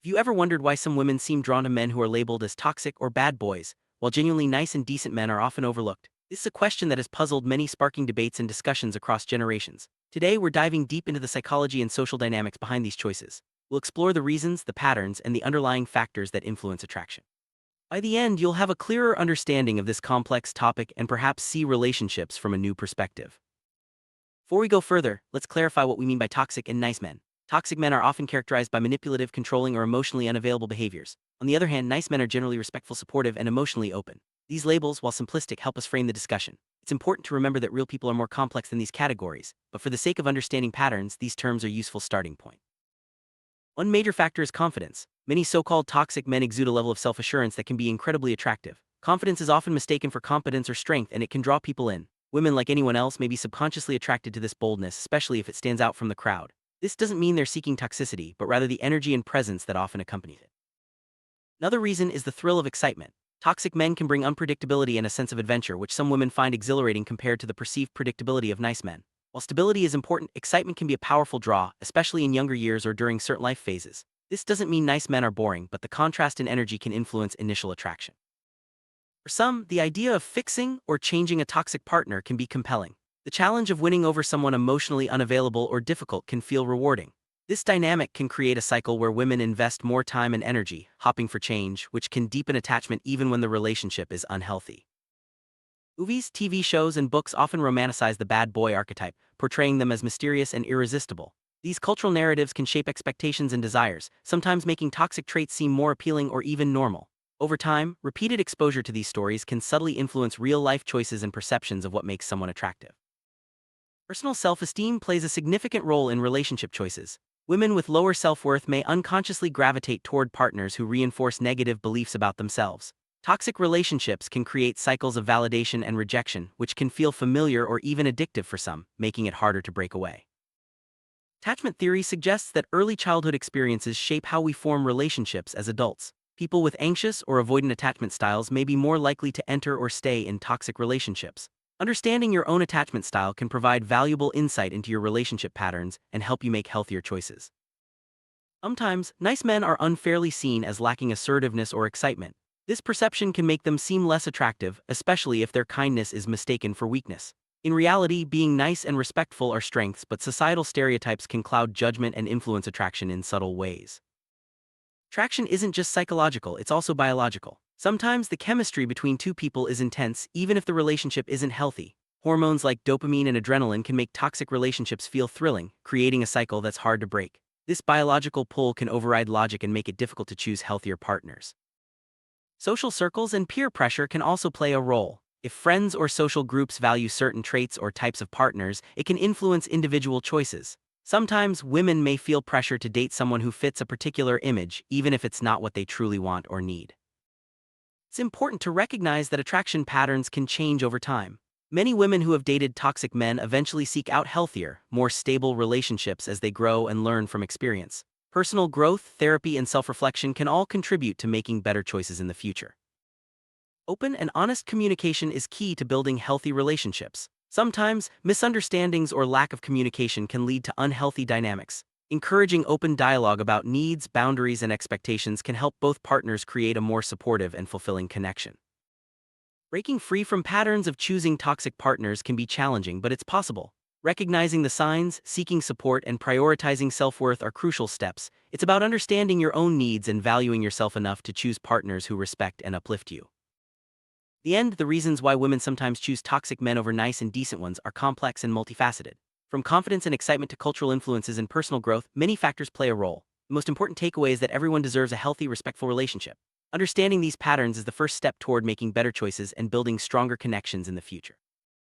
you ever wondered why some women seem drawn to men who are labeled as toxic or bad boys, while genuinely nice and decent men are often overlooked? This is a question that has puzzled many, sparking debates and discussions across generations. Today, we're diving deep into the psychology and social dynamics behind these choices. We'll explore the reasons, the patterns, and the underlying factors that influence attraction. By the end, you'll have a clearer understanding of this complex topic and perhaps see relationships from a new perspective. Before we go further, let's clarify what we mean by toxic and nice men. Toxic men are often characterized by manipulative, controlling, or emotionally unavailable behaviors. On the other hand, nice men are generally respectful, supportive, and emotionally open. These labels, while simplistic, help us frame the discussion. It's important to remember that real people are more complex than these categories, but for the sake of understanding patterns, these terms are a useful starting point. One major factor is confidence. Many so-called toxic men exude a level of self-assurance that can be incredibly attractive. Confidence is often mistaken for competence or strength, and it can draw people in. Women, like anyone else, may be subconsciously attracted to this boldness, especially if it stands out from the crowd. This doesn't mean they're seeking toxicity, but rather the energy and presence that often accompanies it. Another reason is the thrill of excitement. Toxic men can bring unpredictability and a sense of adventure, which some women find exhilarating compared to the perceived predictability of nice men. While stability is important, excitement can be a powerful draw, especially in younger years or during certain life phases. This doesn't mean nice men are boring, but the contrast in energy can influence initial attraction. For some, the idea of fixing or changing a toxic partner can be compelling. The challenge of winning over someone emotionally unavailable or difficult can feel rewarding. This dynamic can create a cycle where women invest more time and energy, hoping for change, which can deepen attachment even when the relationship is unhealthy. Movies, TV shows, and books often romanticize the bad boy archetype, portraying them as mysterious and irresistible. These cultural narratives can shape expectations and desires, sometimes making toxic traits seem more appealing or even normal. Over time, repeated exposure to these stories can subtly influence real-life choices and perceptions of what makes someone attractive. Personal self-esteem plays a significant role in relationship choices. Women with lower self-worth may unconsciously gravitate toward partners who reinforce negative beliefs about themselves. Toxic relationships can create cycles of validation and rejection, which can feel familiar or even addictive for some, making it harder to break away. Attachment theory suggests that early childhood experiences shape how we form relationships as adults. People with anxious or avoidant attachment styles may be more likely to enter or stay in toxic relationships. Understanding your own attachment style can provide valuable insight into your relationship patterns and help you make healthier choices. Sometimes, nice men are unfairly seen as lacking assertiveness or excitement. This perception can make them seem less attractive, especially if their kindness is mistaken for weakness. In reality, being nice and respectful are strengths, but societal stereotypes can cloud judgment and influence attraction in subtle ways. Attraction isn't just psychological, it's also biological. Sometimes the chemistry between two people is intense, even if the relationship isn't healthy. Hormones like dopamine and adrenaline can make toxic relationships feel thrilling, creating a cycle that's hard to break. This biological pull can override logic and make it difficult to choose healthier partners. Social circles and peer pressure can also play a role. If friends or social groups value certain traits or types of partners, it can influence individual choices. Sometimes women may feel pressure to date someone who fits a particular image, even if it's not what they truly want or need. It's important to recognize that attraction patterns can change over time. Many women who have dated toxic men eventually seek out healthier, more stable relationships as they grow and learn from experience. Personal growth, therapy, and self-reflection can all contribute to making better choices in the future. Open and honest communication is key to building healthy relationships. Sometimes, misunderstandings or lack of communication can lead to unhealthy dynamics. Encouraging open dialogue about needs, boundaries, and expectations can help both partners create a more supportive and fulfilling connection. Breaking free from patterns of choosing toxic partners can be challenging, but it's possible. Recognizing the signs, seeking support, and prioritizing self-worth are crucial steps. It's about understanding your own needs and valuing yourself enough to choose partners who respect and uplift you. The reasons why women sometimes choose toxic men over nice and decent ones are complex and multifaceted. From confidence and excitement to cultural influences and personal growth, many factors play a role. The most important takeaway is that everyone deserves a healthy, respectful relationship. Understanding these patterns is the first step toward making better choices and building stronger connections in the future.